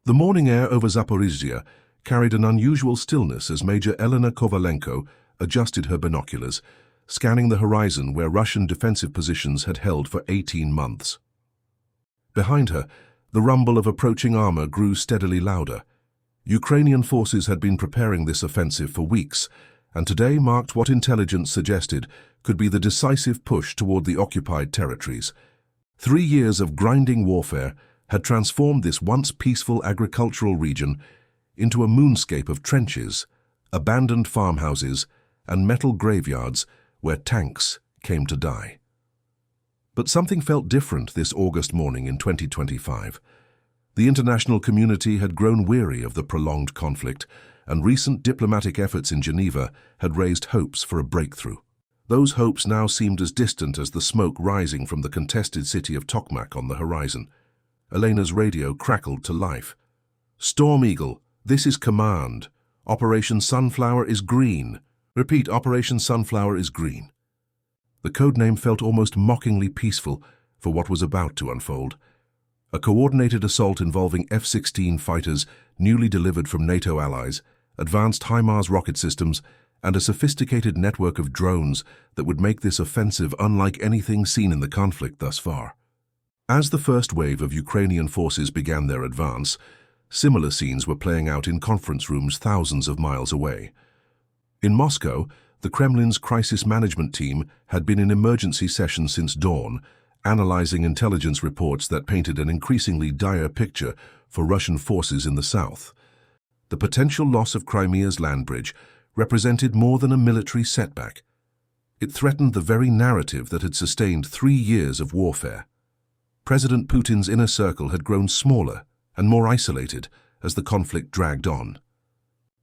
The morning air over Zaporizhzhia carried an unusual stillness as Major Elena Kovalenko adjusted her binoculars, scanning the horizon where Russian defensive positions had held for 18 months. Behind her, the rumble of approaching armor grew steadily louder. Ukrainian forces had been preparing this offensive for weeks, and today marked what intelligence suggested could be the decisive push toward the occupied territories. 3 years of grinding warfare had transformed this once peaceful agricultural region into a moonscape of trenches, abandoned farmhouses, and metal graveyards where tanks came to die. But something felt different this August morning in 2025. The international community had grown weary of the prolonged conflict, and recent diplomatic efforts in Geneva had raised hopes for a breakthrough. Those hopes now seemed as distant as the smoke rising from the contested city of Tokmak on the horizon. Elena's radio crackled to life. "Storm Eagle, this is command. Operation Sunflower is green. Repeat, Operation Sunflower is green." The codename felt almost mockingly peaceful for what was about to unfold. A coordinated assault involving F-16 fighters newly delivered from NATO allies, advanced HIMARS rocket systems, and a sophisticated network of drones that would make this offensive unlike anything seen in the conflict thus far. As the first wave of Ukrainian forces began their advance, similar scenes were playing out in conference rooms thousands of miles away. In Moscow, the Kremlin's crisis management team had been in emergency session since dawn, analyzing intelligence reports that painted an increasingly dire picture for Russian forces in the south. The potential loss of Crimea's land bridge represented more than a military setback. It threatened the very narrative that had sustained 3 years of warfare. President Putin's inner circle had grown smaller and more isolated as the conflict dragged on.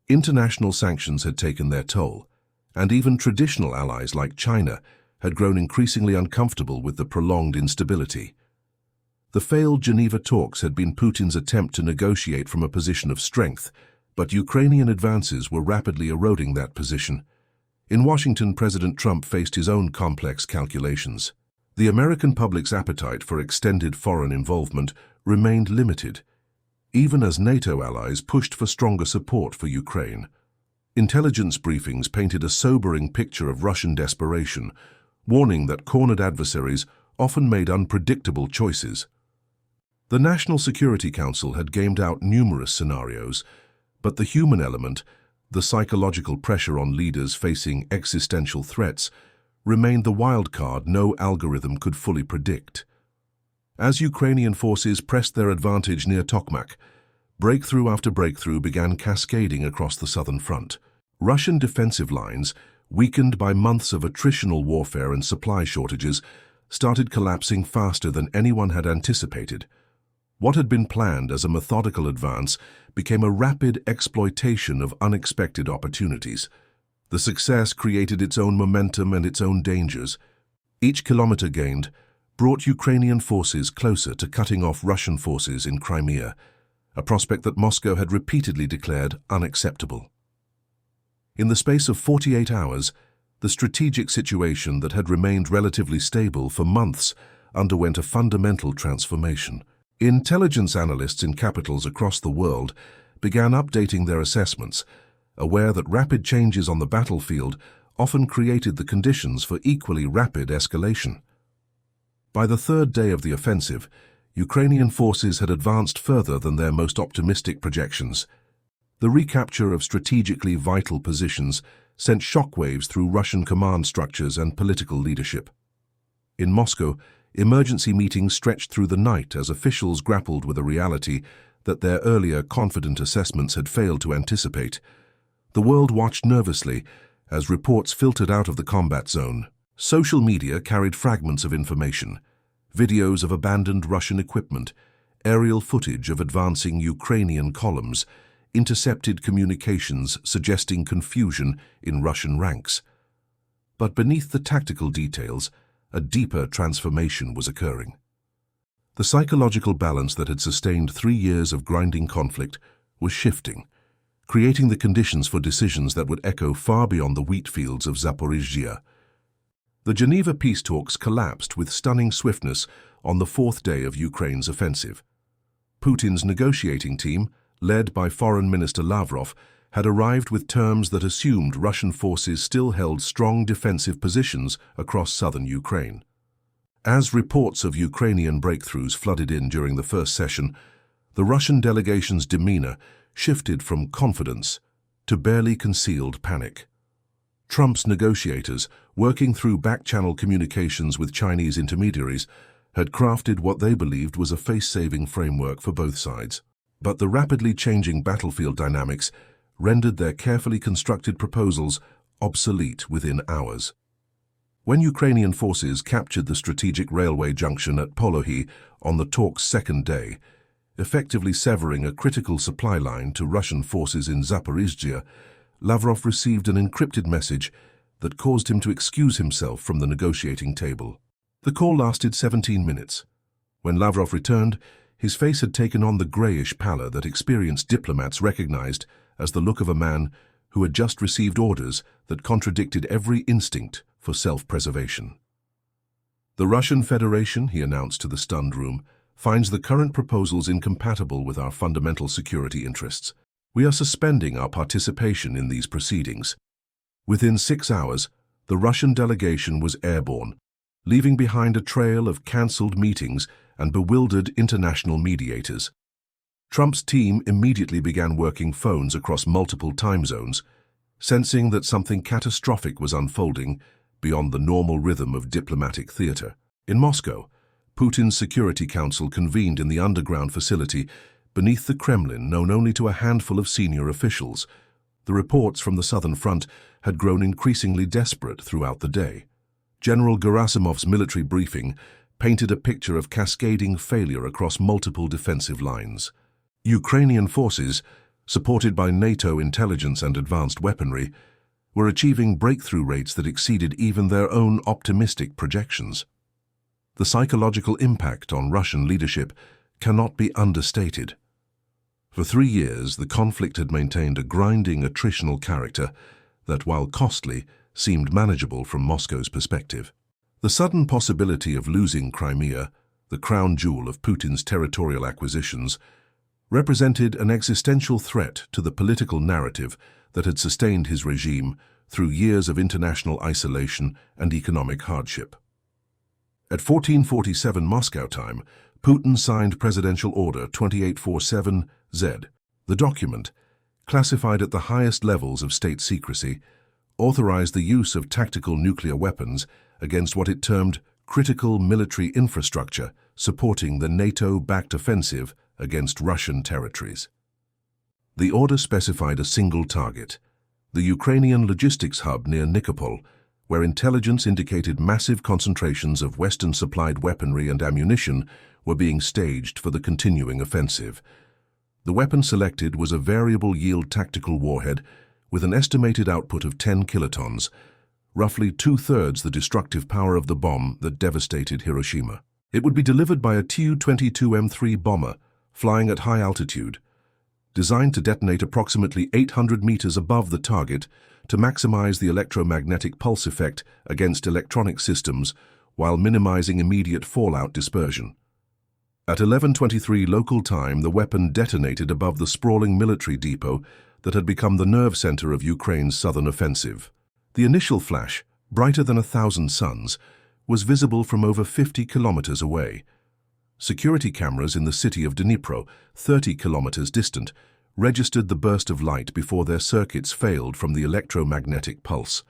International sanctions had taken their toll, and even traditional allies like China had grown increasingly uncomfortable with the prolonged instability. The failed Geneva talks had been Putin's attempt to negotiate from a position of strength, but Ukrainian advances were rapidly eroding that position. In Washington, President Trump faced his own complex calculations. The American public's appetite for extended foreign involvement remained limited, even as NATO allies pushed for stronger support for Ukraine. Intelligence briefings painted a sobering picture of Russian desperation, warning that cornered adversaries often made unpredictable choices. The National Security Council had gamed out numerous scenarios, but the human element, the psychological pressure on leaders facing existential threats, remained the wild card no algorithm could fully predict. As Ukrainian forces pressed their advantage near Tokmak, breakthrough after breakthrough began cascading across the southern front. Russian defensive lines, weakened by months of attritional warfare and supply shortages, started collapsing faster than anyone had anticipated. What had been planned as a methodical advance became a rapid exploitation of unexpected opportunities. The success created its own momentum and its own dangers. Each kilometer gained brought Ukrainian forces closer to cutting off Russian forces in Crimea, a prospect that Moscow had repeatedly declared unacceptable. In the space of 48 hours, the strategic situation that had remained relatively stable for months underwent a fundamental transformation. Intelligence analysts in capitals across the world began updating their assessments, aware that rapid changes on the battlefield often created the conditions for equally rapid escalation. By the third day of the offensive, Ukrainian forces had advanced further than their most optimistic projections. The recapture of strategically vital positions sent shockwaves through Russian command structures and political leadership. In Moscow, emergency meetings stretched through the night as officials grappled with a reality that their earlier confident assessments had failed to anticipate. The world watched nervously as reports filtered out of the combat zone. Social media carried fragments of information, videos of abandoned Russian equipment, aerial footage of advancing Ukrainian columns, intercepted communications suggesting confusion in Russian ranks. But beneath the tactical details, a deeper transformation was occurring. The psychological balance that had sustained 3 years of grinding conflict was shifting, creating the conditions for decisions that would echo far beyond the wheat fields of Zaporizhzhia. The Geneva peace talks collapsed with stunning swiftness on the 4th day of Ukraine's offensive. Putin's negotiating team, led by Foreign Minister Lavrov, had arrived with terms that assumed Russian forces still held strong defensive positions across southern Ukraine. As reports of Ukrainian breakthroughs flooded in during the first session, the Russian delegation's demeanor shifted from confidence to barely concealed panic. Trump's negotiators, working through back-channel communications with Chinese intermediaries, had crafted what they believed was a face-saving framework for both sides. But the rapidly changing battlefield dynamics rendered their carefully constructed proposals obsolete within hours. When Ukrainian forces captured the strategic railway junction at Polohy on the talks' second day, effectively severing a critical supply line to Russian forces in Zaporizhzhia, Lavrov received an encrypted message that caused him to excuse himself from the negotiating table. The call lasted 17 minutes. When Lavrov returned, his face had taken on the grayish pallor that experienced diplomats recognized as the look of a man who had just received orders that contradicted every instinct for self-preservation. "The Russian Federation," he announced to the stunned room, "finds the current proposals incompatible with our fundamental security interests. We are suspending our participation in these proceedings." Within 6 hours, the Russian delegation was airborne, leaving behind a trail of cancelled meetings and bewildered international mediators. Trump's team immediately began working phones across multiple time zones, sensing that something catastrophic was unfolding beyond the normal rhythm of diplomatic theater. In Moscow, Putin's Security Council convened in the underground facility beneath the Kremlin, known only to a handful of senior officials. The reports from the Southern Front had grown increasingly desperate throughout the day. General Gerasimov's military briefing painted a picture of cascading failure across multiple defensive lines. Ukrainian forces, supported by NATO intelligence and advanced weaponry, were achieving breakthrough rates that exceeded even their own optimistic projections. The psychological impact on Russian leadership cannot be understated. For 3 years, the conflict had maintained a grinding, attritional character that, while costly, seemed manageable from Moscow's perspective. The sudden possibility of losing Crimea, the crown jewel of Putin's territorial acquisitions, represented an existential threat to the political narrative that had sustained his regime through years of international isolation and economic hardship. At 1447 Moscow time, Putin signed Presidential Order 2847Z. The document, classified at the highest levels of state secrecy, authorized the use of tactical nuclear weapons against what it termed critical military infrastructure supporting the NATO-backed offensive against Russian territories. The order specified a single target, the Ukrainian logistics hub near Nikopol, where intelligence indicated massive concentrations of Western-supplied weaponry and ammunition were being staged for the continuing offensive. The weapon selected was a variable-yield tactical warhead with an estimated output of 10 kilotons, roughly 2/3 the destructive power of the bomb that devastated Hiroshima. It would be delivered by a Tu-22M3 bomber, flying at high altitude, designed to detonate approximately 800 meters above the target to maximize the electromagnetic pulse effect against electronic systems while minimizing immediate fallout dispersion. At 11:23 local time, the weapon detonated above the sprawling military depot that had become the nerve center of Ukraine's southern offensive. The initial flash, brighter than 1,000 suns, was visible from over 50 kilometers away. Security cameras in the city of Dnipro, 30 kilometers distant, registered the burst of light before their circuits failed from the electromagnetic pulse.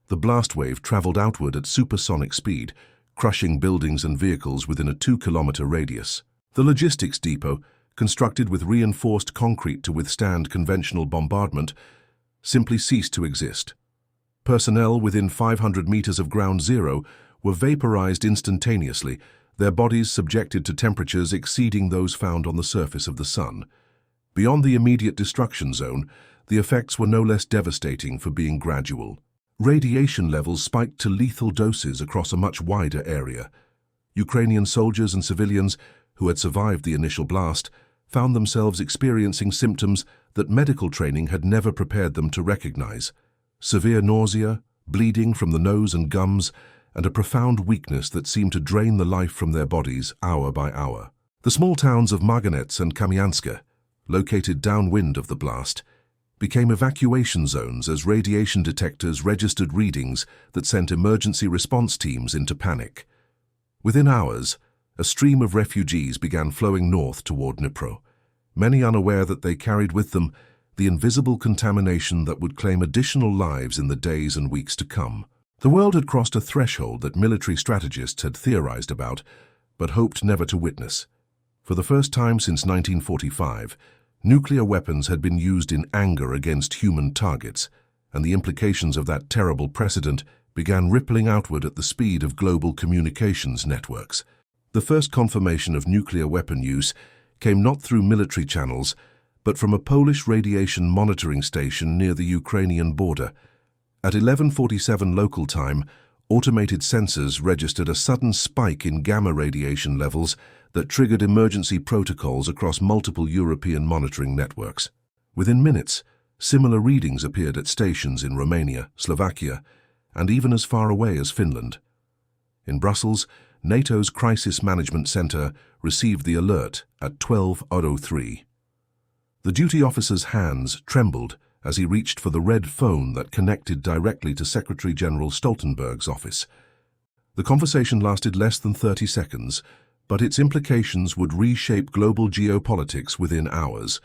The blast wave traveled outward at supersonic speed, crushing buildings and vehicles within a 2-kilometer radius. The logistics depot, constructed with reinforced concrete to withstand conventional bombardment, simply ceased to exist. Personnel within 500 meters of ground zero were vaporized instantaneously, their bodies subjected to temperatures exceeding those found on the surface of the sun. Beyond the immediate destruction zone, the effects were no less devastating for being gradual. Radiation levels spiked to lethal doses across a much wider area. Ukrainian soldiers and civilians who had survived the initial blast found themselves experiencing symptoms that medical training had never prepared them to recognize: severe nausea, bleeding from the nose and gums, and a profound weakness that seemed to drain the life from their bodies hour by hour. The small towns of Marganets and Kamianska, located downwind of the blast, became evacuation zones as radiation detectors registered readings that sent emergency response teams into panic. Within hours, a stream of refugees began flowing north toward Dnipro, many unaware that they carried with them the invisible contamination that would claim additional lives in the days and weeks to come. The world had crossed a threshold that military strategists had theorized about, but hoped never to witness. For the first time since 1945, nuclear weapons had been used in anger against human targets, and the implications of that terrible precedent began rippling outward at the speed of global communications networks. The first confirmation of nuclear weapon use came not through military channels, but from a Polish radiation monitoring station near the Ukrainian border. At 11:47 local time, automated sensors registered a sudden spike in gamma radiation levels that triggered emergency protocols across multiple European monitoring networks. Within minutes, similar readings appeared at stations in Romania, Slovakia, and even as far away as Finland. In Brussels, NATO's Crisis Management Center received the alert at 12:03. The duty officer's hands trembled as he reached for the red phone that connected directly to Secretary-General Stoltenberg's office. The conversation lasted less than 30 seconds, but its implications would reshape global geopolitics within hours.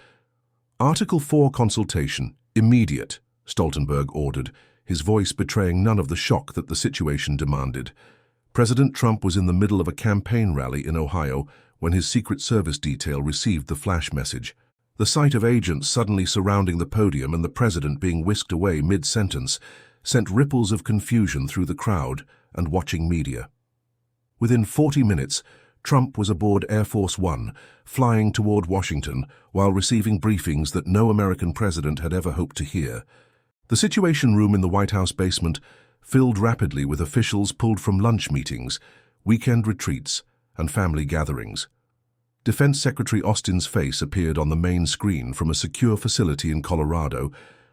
Article 4 consultation, immediate, Stoltenberg ordered, his voice betraying none of the shock that the situation demanded. President Trump was in the middle of a campaign rally in Ohio when his Secret Service detail received the flash message. The sight of agents suddenly surrounding the podium and the president being whisked away mid-sentence sent ripples of confusion through the crowd and watching media. Within 40 minutes, Trump was aboard Air Force One, flying toward Washington while receiving briefings that no American president had ever hoped to hear. The Situation Room in the White House basement filled rapidly with officials pulled from lunch meetings, weekend retreats, and family gatherings. Defense Secretary Austin's face appeared on the main screen from a secure facility in Colorado,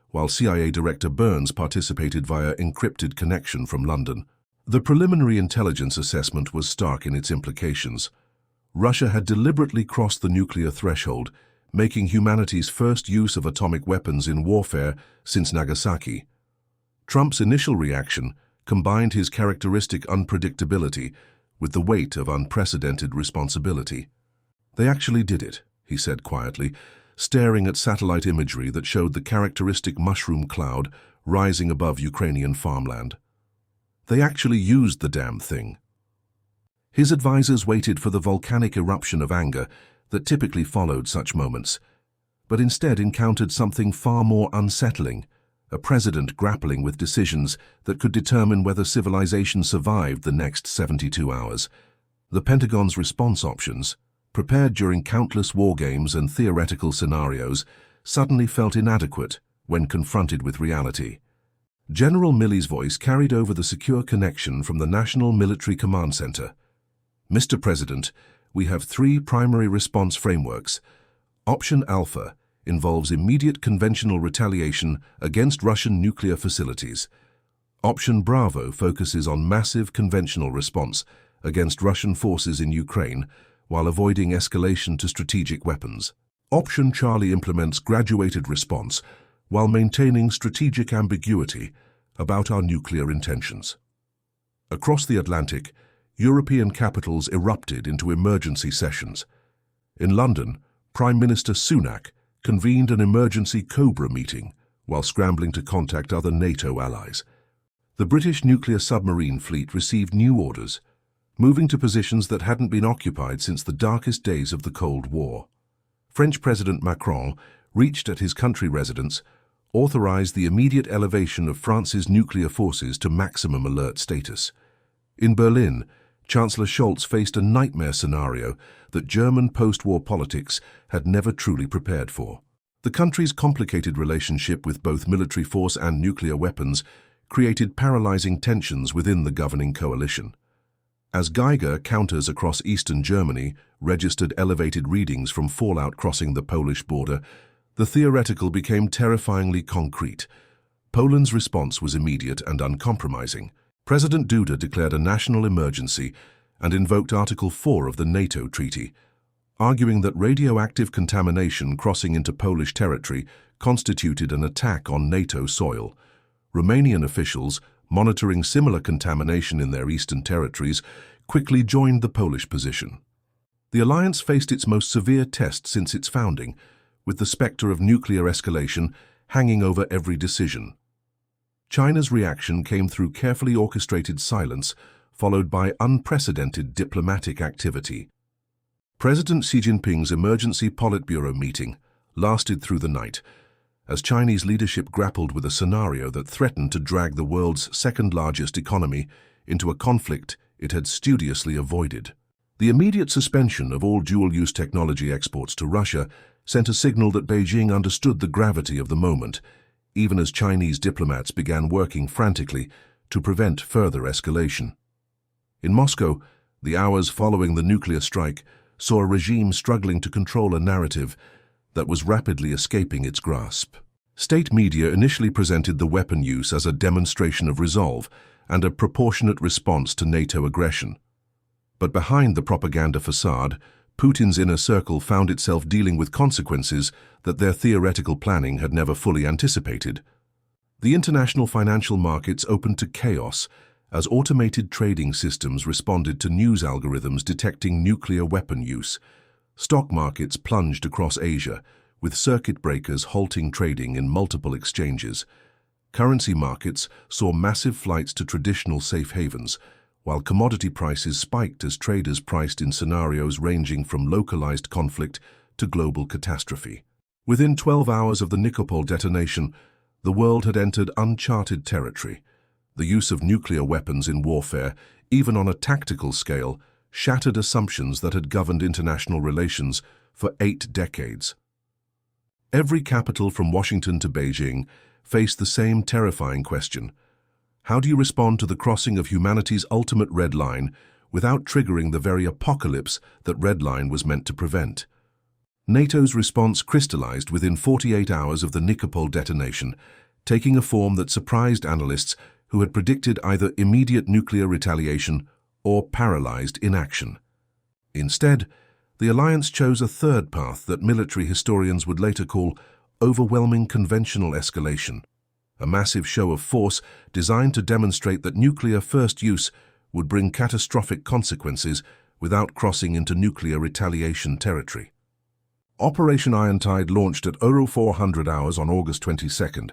while CIA Director Burns participated via encrypted connection from London. The preliminary intelligence assessment was stark in its implications. Russia had deliberately crossed the nuclear threshold, making humanity's first use of atomic weapons in warfare since Nagasaki. Trump's initial reaction combined his characteristic unpredictability with the weight of unprecedented responsibility. "They actually did it," he said quietly, staring at satellite imagery that showed the characteristic mushroom cloud rising above Ukrainian farmland. "They actually used the damn thing." His advisors waited for the volcanic eruption of anger that typically followed such moments, but instead encountered something far more unsettling, a president grappling with decisions that could determine whether civilization survived the next 72 hours. The Pentagon's response options, prepared during countless war games and theoretical scenarios, suddenly felt inadequate when confronted with reality. General Milley's voice carried over the secure connection from the National Military Command Center. "Mr. President, we have 3 primary response frameworks. Option Alpha involves immediate conventional retaliation against Russian nuclear facilities. Option Bravo focuses on massive conventional response against Russian forces in Ukraine, while avoiding escalation to strategic weapons. Option Charlie implements graduated response while maintaining strategic ambiguity about our nuclear intentions." Across the Atlantic, European capitals erupted into emergency sessions. In London, Prime Minister Sunak convened an emergency Cobra meeting while scrambling to contact other NATO allies. The British nuclear submarine fleet received new orders, moving to positions that hadn't been occupied since the darkest days of the Cold War. French President Macron reached at his country residence, authorized the immediate elevation of France's nuclear forces to maximum alert status. In Berlin, Chancellor Scholz faced a nightmare scenario that German post-war politics had never truly prepared for. The country's complicated relationship with both military force and nuclear weapons created paralyzing tensions within the governing coalition. As Geiger counters across eastern Germany registered elevated readings from fallout crossing the Polish border, the theoretical became terrifyingly concrete. Poland's response was immediate and uncompromising. President Duda declared a national emergency and invoked Article 4 of the NATO treaty. arguing that radioactive contamination crossing into Polish territory constituted an attack on NATO soil. Romanian officials, monitoring similar contamination in their eastern territories, quickly joined the Polish position. The alliance faced its most severe test since its founding, with the specter of nuclear escalation hanging over every decision. China's reaction came through carefully orchestrated silence, followed by unprecedented diplomatic activity. President Xi Jinping's emergency Politburo meeting lasted through the night, as Chinese leadership grappled with a scenario that threatened to drag the world's second-largest economy into a conflict it had studiously avoided. The immediate suspension of all dual-use technology exports to Russia sent a signal that Beijing understood the gravity of the moment, even as Chinese diplomats began working frantically to prevent further escalation. In Moscow, the hours following the nuclear strike saw a regime struggling to control a narrative that was rapidly escaping its grasp. State media initially presented the weapon use as a demonstration of resolve and a proportionate response to NATO aggression. But behind the propaganda facade, Putin's inner circle found itself dealing with consequences that their theoretical planning had never fully anticipated. The international financial markets opened to chaos as automated trading systems responded to news algorithms detecting nuclear weapon use. Stock markets plunged across Asia, with circuit breakers halting trading in multiple exchanges. Currency markets saw massive flights to traditional safe havens, while commodity prices spiked as traders priced in scenarios ranging from localized conflict to global catastrophe. Within 12 hours of the Nikopol detonation, the world had entered uncharted territory. The use of nuclear weapons in warfare, even on a tactical scale, shattered assumptions that had governed international relations for 8 decades. Every capital from Washington to Beijing faced the same terrifying question: how do you respond to the crossing of humanity's ultimate red line without triggering the very apocalypse that red line was meant to prevent? NATO's response crystallized within 48 hours of the Nikopol detonation, taking a form that surprised analysts who had predicted either immediate nuclear retaliation or paralyzed inaction. Instead, the alliance chose a third path that military historians would later call overwhelming conventional escalation, a massive show of force designed to demonstrate that nuclear first use would bring catastrophic consequences without crossing into nuclear retaliation territory. Operation Ironside launched at 0400 hours on August 22nd,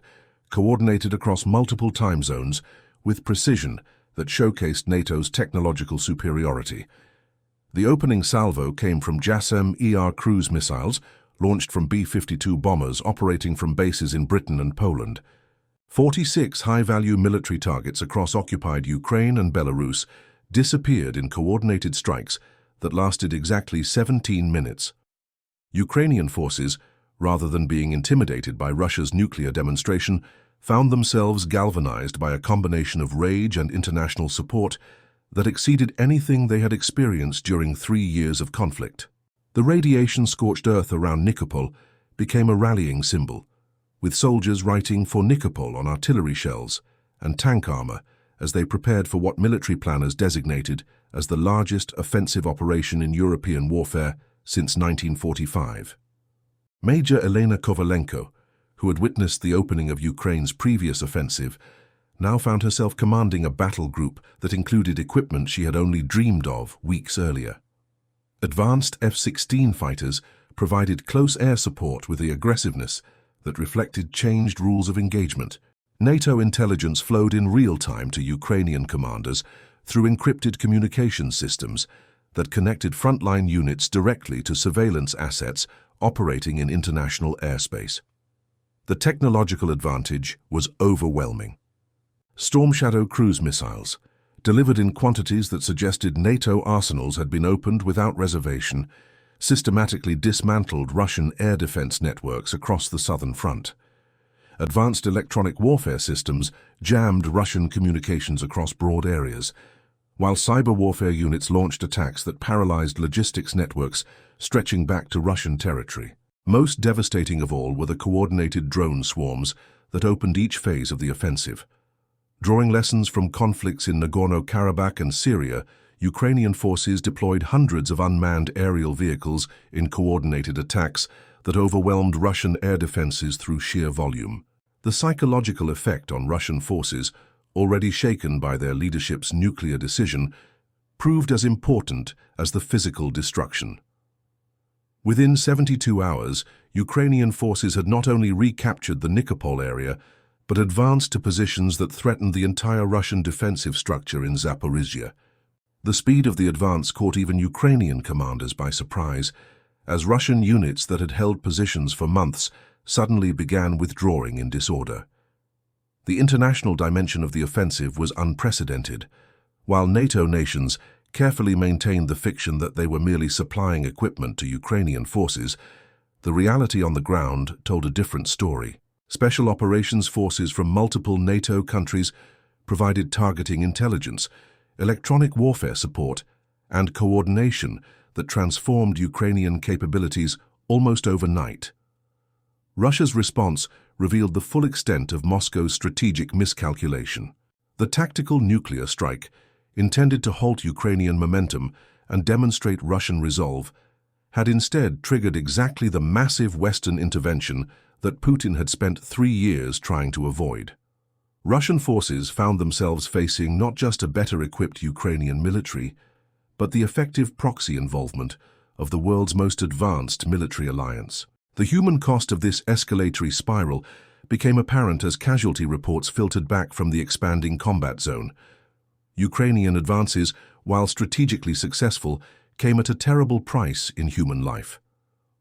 coordinated across multiple time zones with precision that showcased NATO's technological superiority. The opening salvo came from JASSM-ER cruise missiles, launched from B-52 bombers operating from bases in Britain and Poland. 46 high-value military targets across occupied Ukraine and Belarus disappeared in coordinated strikes that lasted exactly 17 minutes. Ukrainian forces, rather than being intimidated by Russia's nuclear demonstration, found themselves galvanized by a combination of rage and international support that exceeded anything they had experienced during 3 years of conflict. The radiation-scorched earth around Nikopol became a rallying symbol, with soldiers writing "for Nikopol" on artillery shells and tank armor as they prepared for what military planners designated as the largest offensive operation in European warfare since 1945. Major Elena Kovalenko, who had witnessed the opening of Ukraine's previous offensive, now found herself commanding a battle group that included equipment she had only dreamed of weeks earlier. Advanced F-16 fighters provided close air support with the aggressiveness that reflected changed rules of engagement. NATO intelligence flowed in real time to Ukrainian commanders through encrypted communication systems that connected frontline units directly to surveillance assets operating in international airspace. The technological advantage was overwhelming. Storm Shadow cruise missiles, delivered in quantities that suggested NATO arsenals had been opened without reservation, systematically dismantled Russian air defense networks across the southern front. Advanced electronic warfare systems jammed Russian communications across broad areas, while cyber warfare units launched attacks that paralyzed logistics networks stretching back to Russian territory. Most devastating of all were the coordinated drone swarms that opened each phase of the offensive. Drawing lessons from conflicts in Nagorno-Karabakh and Syria, Ukrainian forces deployed hundreds of unmanned aerial vehicles in coordinated attacks that overwhelmed Russian air defenses through sheer volume. The psychological effect on Russian forces, already shaken by their leadership's nuclear decision, proved as important as the physical destruction. Within 72 hours, Ukrainian forces had not only recaptured the Nikopol area, but advanced to positions that threatened the entire Russian defensive structure in Zaporizhzhia. The speed of the advance caught even Ukrainian commanders by surprise, as Russian units that had held positions for months suddenly began withdrawing in disorder. The international dimension of the offensive was unprecedented. While NATO nations carefully maintained the fiction that they were merely supplying equipment to Ukrainian forces, the reality on the ground told a different story. Special operations forces from multiple NATO countries provided targeting intelligence, electronic warfare support, and coordination that transformed Ukrainian capabilities almost overnight. Russia's response revealed the full extent of Moscow's strategic miscalculation. The tactical nuclear strike, intended to halt Ukrainian momentum and demonstrate Russian resolve, had instead triggered exactly the massive Western intervention that Putin had spent 3 years trying to avoid. Russian forces found themselves facing not just a better-equipped Ukrainian military, but the effective proxy involvement of the world's most advanced military alliance. The human cost of this escalatory spiral became apparent as casualty reports filtered back from the expanding combat zone. Ukrainian advances, while strategically successful, came at a terrible price in human life.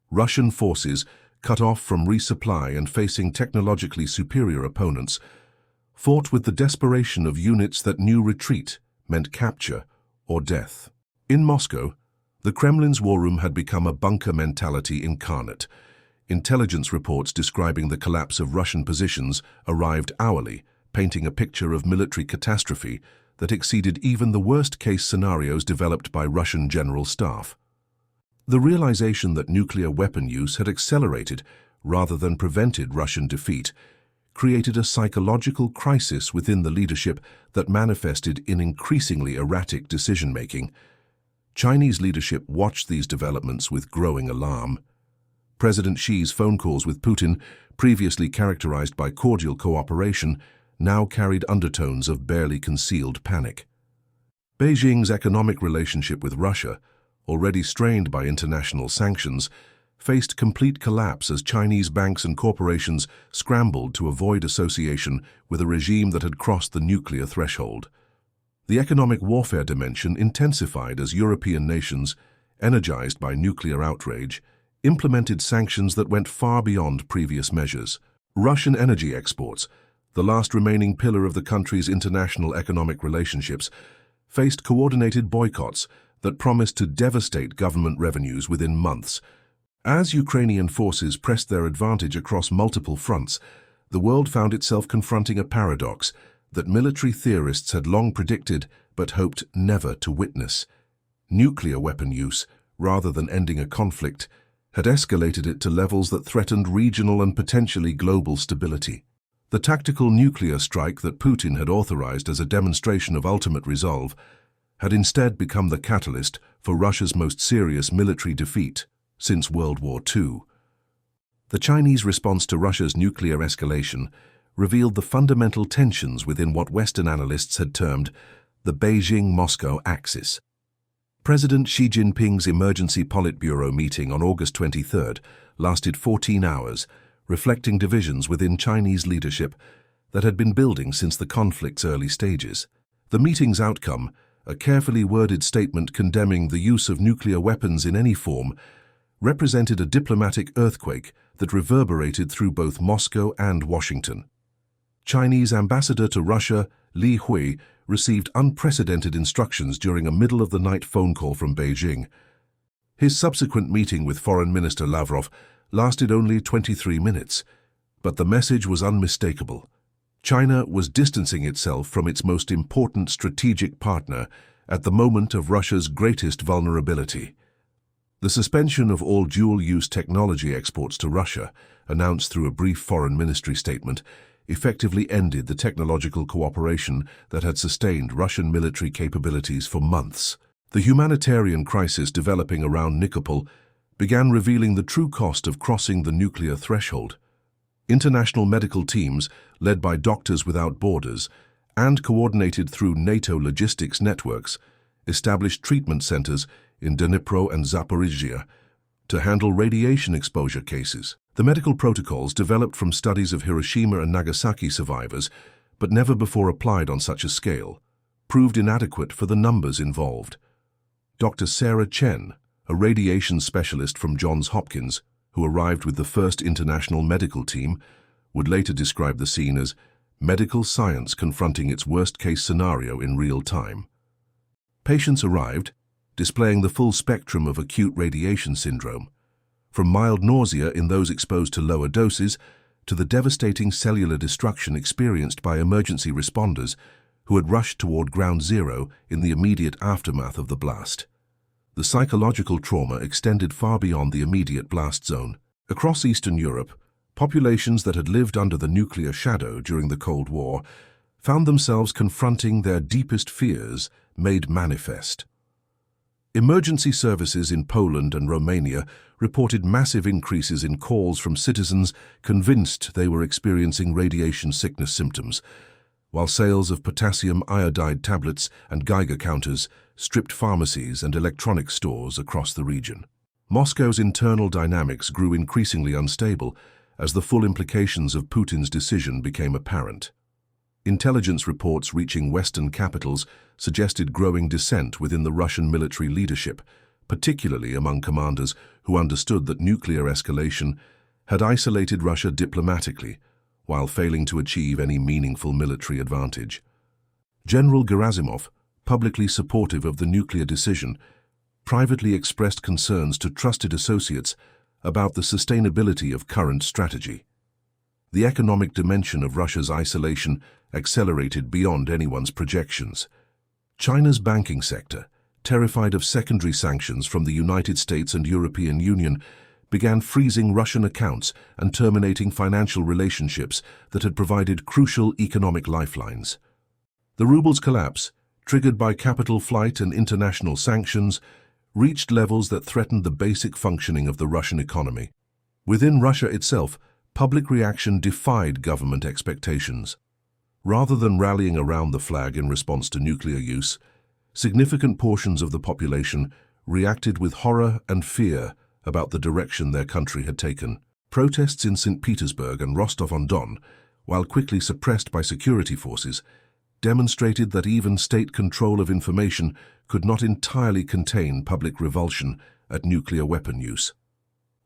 Russian forces, cut off from resupply and facing technologically superior opponents, fought with the desperation of units that knew retreat meant capture or death. In Moscow, the Kremlin's war room had become a bunker mentality incarnate. Intelligence reports describing the collapse of Russian positions arrived hourly, painting a picture of military catastrophe that exceeded even the worst-case scenarios developed by Russian general staff. The realization that nuclear weapon use had accelerated rather than prevented Russian defeat created a psychological crisis within the leadership that manifested in increasingly erratic decision-making. Chinese leadership watched these developments with growing alarm. President Xi's phone calls with Putin, previously characterized by cordial cooperation, now carried undertones of barely concealed panic. Beijing's economic relationship with Russia, already strained by international sanctions, faced complete collapse as Chinese banks and corporations scrambled to avoid association with a regime that had crossed the nuclear threshold. The economic warfare dimension intensified as European nations, energized by nuclear outrage, implemented sanctions that went far beyond previous measures. Russian energy exports, the last remaining pillar of the country's international economic relationships, faced coordinated boycotts that promised to devastate government revenues within months. As Ukrainian forces pressed their advantage across multiple fronts, the world found itself confronting a paradox that military theorists had long predicted but hoped never to witness. Nuclear weapon use, rather than ending a conflict, had escalated it to levels that threatened regional and potentially global stability. The tactical nuclear strike that Putin had authorized as a demonstration of ultimate resolve had instead become the catalyst for Russia's most serious military defeat since World War II. The Chinese response to Russia's nuclear escalation revealed the fundamental tensions within what Western analysts had termed the Beijing-Moscow axis. President Xi Jinping's emergency Politburo meeting on August 23rd lasted 14 hours, reflecting divisions within Chinese leadership that had been building since the conflict's early stages. The meeting's outcome, a carefully worded statement condemning the use of nuclear weapons in any form, represented a diplomatic earthquake that reverberated through both Moscow and Washington. Chinese ambassador to Russia, Li Hui, received unprecedented instructions during a middle-of-the-night phone call from Beijing. His subsequent meeting with Foreign Minister Lavrov lasted only 23 minutes, but the message was unmistakable. China was distancing itself from its most important strategic partner at the moment of Russia's greatest vulnerability. The suspension of all dual-use technology exports to Russia, announced through a brief foreign ministry statement, effectively ended the technological cooperation that had sustained Russian military capabilities for months. The humanitarian crisis developing around Nikopol began revealing the true cost of crossing the nuclear threshold. International medical teams, led by Doctors Without Borders and coordinated through NATO logistics networks, established treatment centers in Dnipro and Zaporizhzhia to handle radiation exposure cases. The medical protocols developed from studies of Hiroshima and Nagasaki survivors, but never before applied on such a scale, proved inadequate for the numbers involved. Dr. Sarah Chen, a radiation specialist from Johns Hopkins, who arrived with the first international medical team, would later describe the scene as medical science confronting its worst-case scenario in real time. Patients arrived, displaying the full spectrum of acute radiation syndrome, from mild nausea in those exposed to lower doses to the devastating cellular destruction experienced by emergency responders who had rushed toward ground zero in the immediate aftermath of the blast. The psychological trauma extended far beyond the immediate blast zone. Across Eastern Europe, populations that had lived under the nuclear shadow during the Cold War found themselves confronting their deepest fears made manifest. Emergency services in Poland and Romania reported massive increases in calls from citizens convinced they were experiencing radiation sickness symptoms, while sales of potassium iodide tablets and Geiger counters stripped pharmacies and electronics stores across the region. Moscow's internal dynamics grew increasingly unstable as the full implications of Putin's decision became apparent. Intelligence reports reaching Western capitals suggested growing dissent within the Russian military leadership, particularly among commanders who understood that nuclear escalation had isolated Russia diplomatically, while failing to achieve any meaningful military advantage. General Gerasimov, publicly supportive of the nuclear decision, privately expressed concerns to trusted associates about the sustainability of current strategy. The economic dimension of Russia's isolation accelerated beyond anyone's projections. China's banking sector, terrified of secondary sanctions from the United States and European Union, began freezing Russian accounts and terminating financial relationships that had provided crucial economic lifelines. The ruble's collapse, triggered by capital flight and international sanctions, reached levels that threatened the basic functioning of the Russian economy. Within Russia itself, public reaction defied government expectations. Rather than rallying around the flag in response to nuclear use, significant portions of the population reacted with horror and fear about the direction their country had taken. Protests in St. Petersburg and Rostov-on-Don, while quickly suppressed by security forces, demonstrated that even state control of information could not entirely contain public revulsion at nuclear weapon use.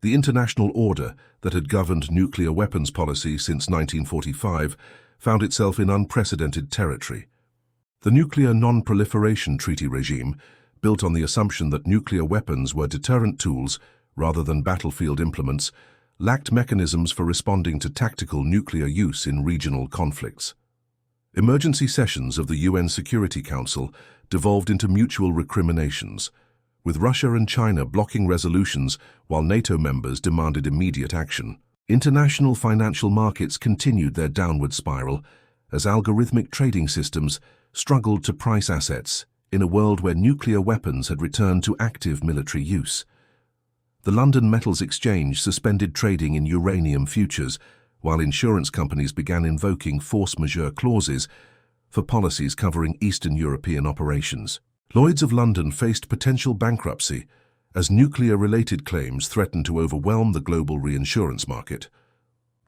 The international order that had governed nuclear weapons policy since 1945 found itself in unprecedented territory. The Nuclear Non-Proliferation Treaty regime, built on the assumption that nuclear weapons were deterrent tools rather than battlefield implements, lacked mechanisms for responding to tactical nuclear use in regional conflicts. Emergency sessions of the UN Security Council devolved into mutual recriminations, with Russia and China blocking resolutions while NATO members demanded immediate action. International financial markets continued their downward spiral as algorithmic trading systems struggled to price assets in a world where nuclear weapons had returned to active military use. The London Metals Exchange suspended trading in uranium futures, while insurance companies began invoking force majeure clauses for policies covering Eastern European operations. Lloyd's of London faced potential bankruptcy as nuclear-related claims threatened to overwhelm the global reinsurance market.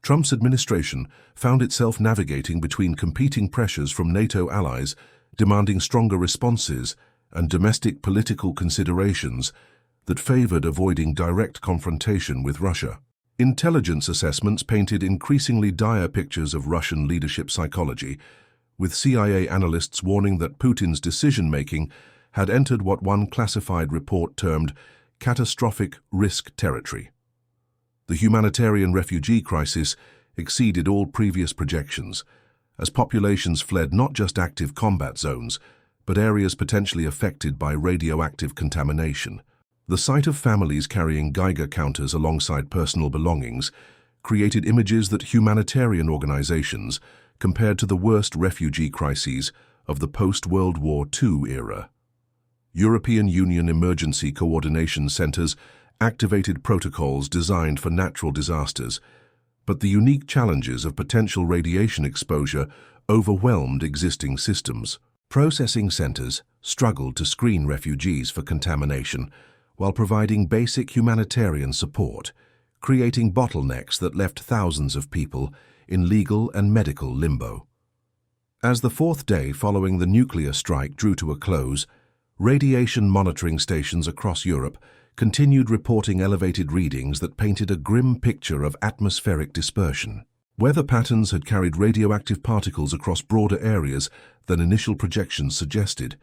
Trump's administration found itself navigating between competing pressures from NATO allies demanding stronger responses and domestic political considerations that favored avoiding direct confrontation with Russia. Intelligence assessments painted increasingly dire pictures of Russian leadership psychology, with CIA analysts warning that Putin's decision-making had entered what one classified report termed catastrophic risk territory. The humanitarian refugee crisis exceeded all previous projections, as populations fled not just active combat zones, but areas potentially affected by radioactive contamination. The sight of families carrying Geiger counters alongside personal belongings created images that humanitarian organizations compared to the worst refugee crises of the post-World War II era. European Union emergency coordination centers activated protocols designed for natural disasters, but the unique challenges of potential radiation exposure overwhelmed existing systems. Processing centers struggled to screen refugees for contamination while providing basic humanitarian support, creating bottlenecks that left thousands of people in legal and medical limbo. As the fourth day following the nuclear strike drew to a close, radiation monitoring stations across Europe continued reporting elevated readings that painted a grim picture of atmospheric dispersion. Weather patterns had carried radioactive particles across broader areas than initial projections suggested,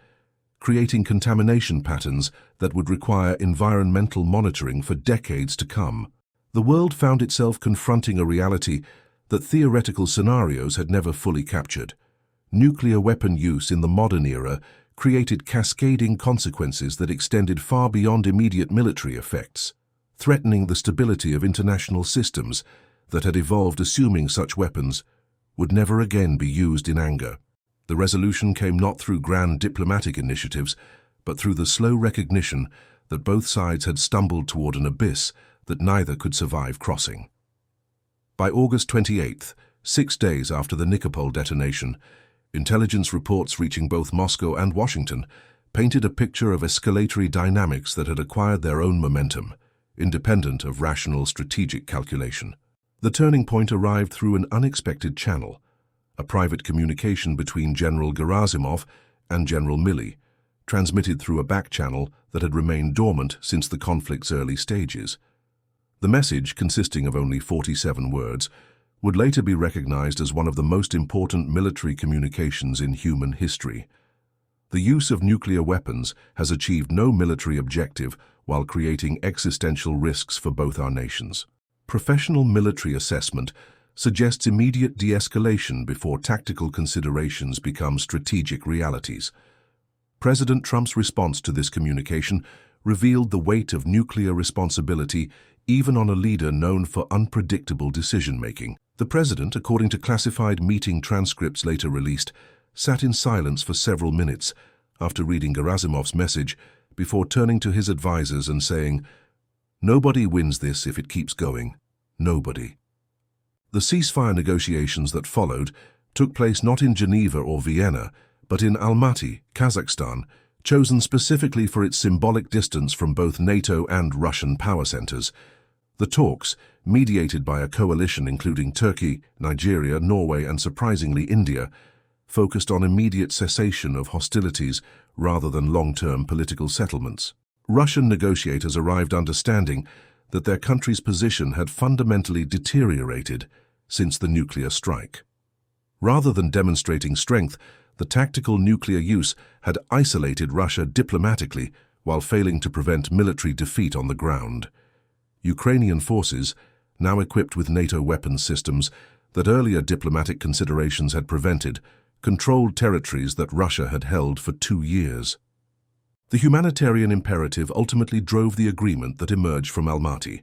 creating contamination patterns that would require environmental monitoring for decades to come. The world found itself confronting a reality that theoretical scenarios had never fully captured. Nuclear weapon use in the modern era created cascading consequences that extended far beyond immediate military effects, threatening the stability of international systems that had evolved assuming such weapons would never again be used in anger. The resolution came not through grand diplomatic initiatives, but through the slow recognition that both sides had stumbled toward an abyss that neither could survive crossing. By August 28th, 6 days after the Nikopol detonation, intelligence reports reaching both Moscow and Washington painted a picture of escalatory dynamics that had acquired their own momentum, independent of rational strategic calculation. The turning point arrived through an unexpected channel, a private communication between General Gerasimov and General Milley, transmitted through a back channel that had remained dormant since the conflict's early stages. The message, consisting of only 47 words, would later be recognized as one of the most important military communications in human history. The use of nuclear weapons has achieved no military objective while creating existential risks for both our nations. Professional military assessment suggests immediate de-escalation before tactical considerations become strategic realities. President Trump's response to this communication revealed the weight of nuclear responsibility even on a leader known for unpredictable decision-making. The president, according to classified meeting transcripts later released, sat in silence for several minutes after reading Gerasimov's message before turning to his advisors and saying, "Nobody wins this if it keeps going. Nobody." The ceasefire negotiations that followed took place not in Geneva or Vienna, but in Almaty, Kazakhstan, chosen specifically for its symbolic distance from both NATO and Russian power centers. The talks, mediated by a coalition including Turkey, Nigeria, Norway, and surprisingly India, focused on immediate cessation of hostilities rather than long-term political settlements. Russian negotiators arrived understanding that their country's position had fundamentally deteriorated since the nuclear strike. Rather than demonstrating strength, the tactical nuclear use had isolated Russia diplomatically while failing to prevent military defeat on the ground. Ukrainian forces, now equipped with NATO weapons systems that earlier diplomatic considerations had prevented, controlled territories that Russia had held for 2 years. The humanitarian imperative ultimately drove the agreement that emerged from Almaty.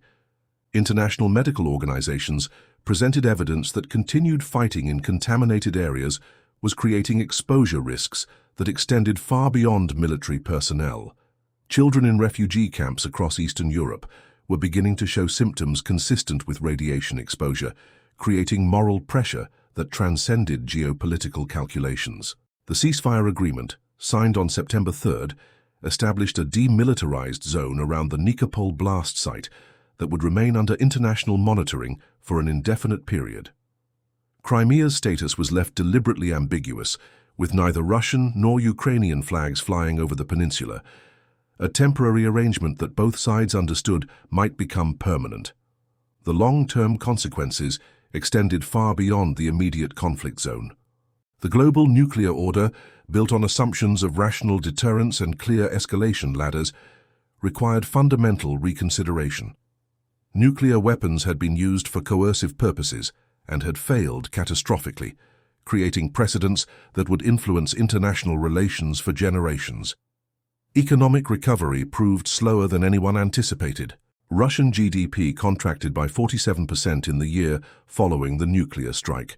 International medical organizations presented evidence that continued fighting in contaminated areas was creating exposure risks that extended far beyond military personnel. Children in refugee camps across Eastern Europe were beginning to show symptoms consistent with radiation exposure, creating moral pressure that transcended geopolitical calculations. The ceasefire agreement, signed on September 3rd, established a demilitarized zone around the Nikopol blast site that would remain under international monitoring for an indefinite period. Crimea's status was left deliberately ambiguous, with neither Russian nor Ukrainian flags flying over the peninsula, a temporary arrangement that both sides understood might become permanent. The long-term consequences extended far beyond the immediate conflict zone. The global nuclear order, built on assumptions of rational deterrence and clear escalation ladders, required fundamental reconsideration. Nuclear weapons had been used for coercive purposes and had failed catastrophically, creating precedents that would influence international relations for generations. Economic recovery proved slower than anyone anticipated. Russian GDP contracted by 47% in the year following the nuclear strike.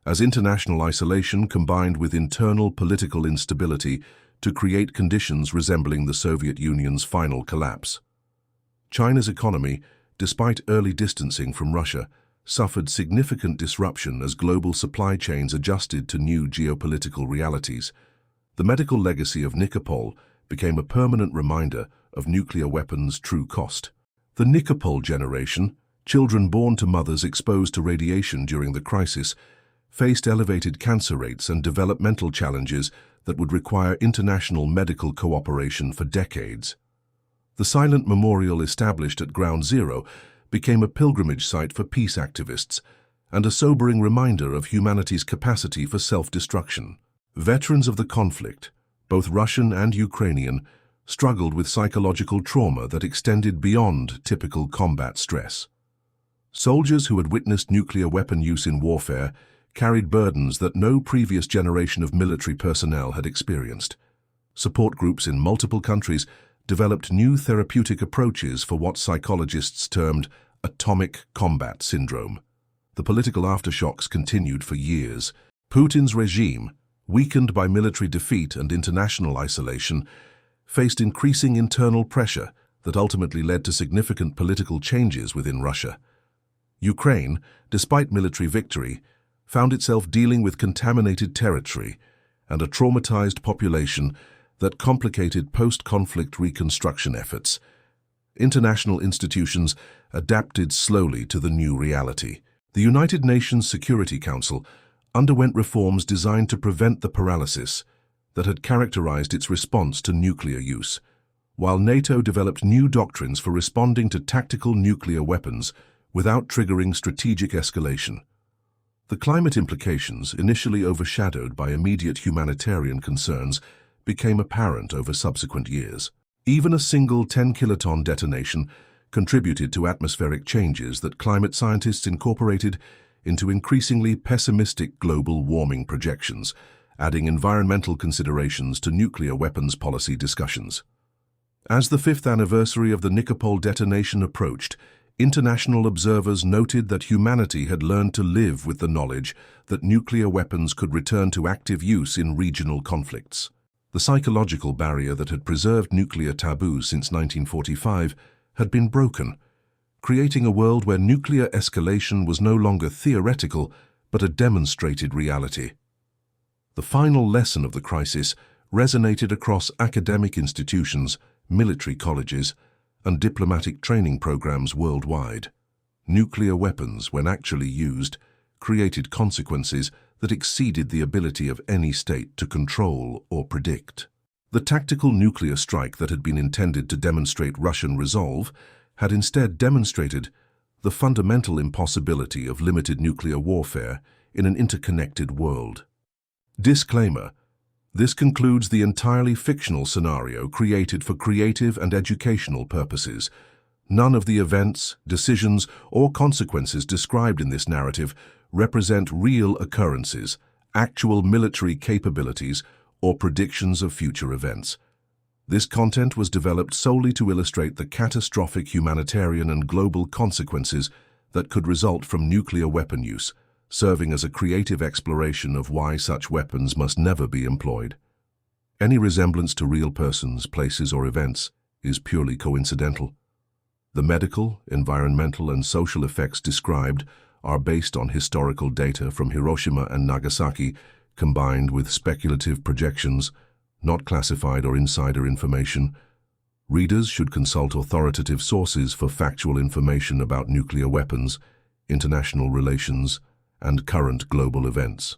As international isolation combined with internal political instability to create conditions resembling the Soviet Union's final collapse. China's economy, despite early distancing from Russia, suffered significant disruption as global supply chains adjusted to new geopolitical realities. The medical legacy of Nikopol became a permanent reminder of nuclear weapons' true cost. The Nikopol generation, children born to mothers exposed to radiation during the crisis, faced elevated cancer rates and developmental challenges that would require international medical cooperation for decades. The silent memorial established at Ground Zero became a pilgrimage site for peace activists and a sobering reminder of humanity's capacity for self-destruction. Veterans of the conflict, both Russian and Ukrainian, struggled with psychological trauma that extended beyond typical combat stress. Soldiers who had witnessed nuclear weapon use in warfare carried burdens that no previous generation of military personnel had experienced. Support groups in multiple countries developed new therapeutic approaches for what psychologists termed atomic combat syndrome. The political aftershocks continued for years. Putin's regime, weakened by military defeat and international isolation, faced increasing internal pressure that ultimately led to significant political changes within Russia. Ukraine, despite military victory, found itself dealing with contaminated territory and a traumatized population that complicated post-conflict reconstruction efforts. International institutions adapted slowly to the new reality. The United Nations Security Council underwent reforms designed to prevent the paralysis that had characterized its response to nuclear use, while NATO developed new doctrines for responding to tactical nuclear weapons without triggering strategic escalation. The climate implications, initially overshadowed by immediate humanitarian concerns, became apparent over subsequent years. Even a single 10-kiloton detonation contributed to atmospheric changes that climate scientists incorporated into increasingly pessimistic global warming projections, adding environmental considerations to nuclear weapons policy discussions. As the 5th anniversary of the Nikopol detonation approached, international observers noted that humanity had learned to live with the knowledge that nuclear weapons could return to active use in regional conflicts. The psychological barrier that had preserved nuclear taboo since 1945 had been broken, creating a world where nuclear escalation was no longer theoretical but a demonstrated reality. The final lesson of the crisis resonated across academic institutions, military colleges, and diplomatic training programs worldwide. Nuclear weapons, when actually used, created consequences that exceeded the ability of any state to control or predict. The tactical nuclear strike that had been intended to demonstrate Russian resolve had instead demonstrated the fundamental impossibility of limited nuclear warfare in an interconnected world. Disclaimer: this concludes the entirely fictional scenario created for creative and educational purposes. None of the events, decisions, or consequences described in this narrative represent real occurrences, actual military capabilities, or predictions of future events. This content was developed solely to illustrate the catastrophic humanitarian and global consequences that could result from nuclear weapon use, serving as a creative exploration of why such weapons must never be employed. Any resemblance to real persons, places, or events is purely coincidental. The medical, environmental, and social effects described are based on historical data from Hiroshima and Nagasaki, combined with speculative projections, not classified or insider information. Readers should consult authoritative sources for factual information about nuclear weapons, international relations, and current global events.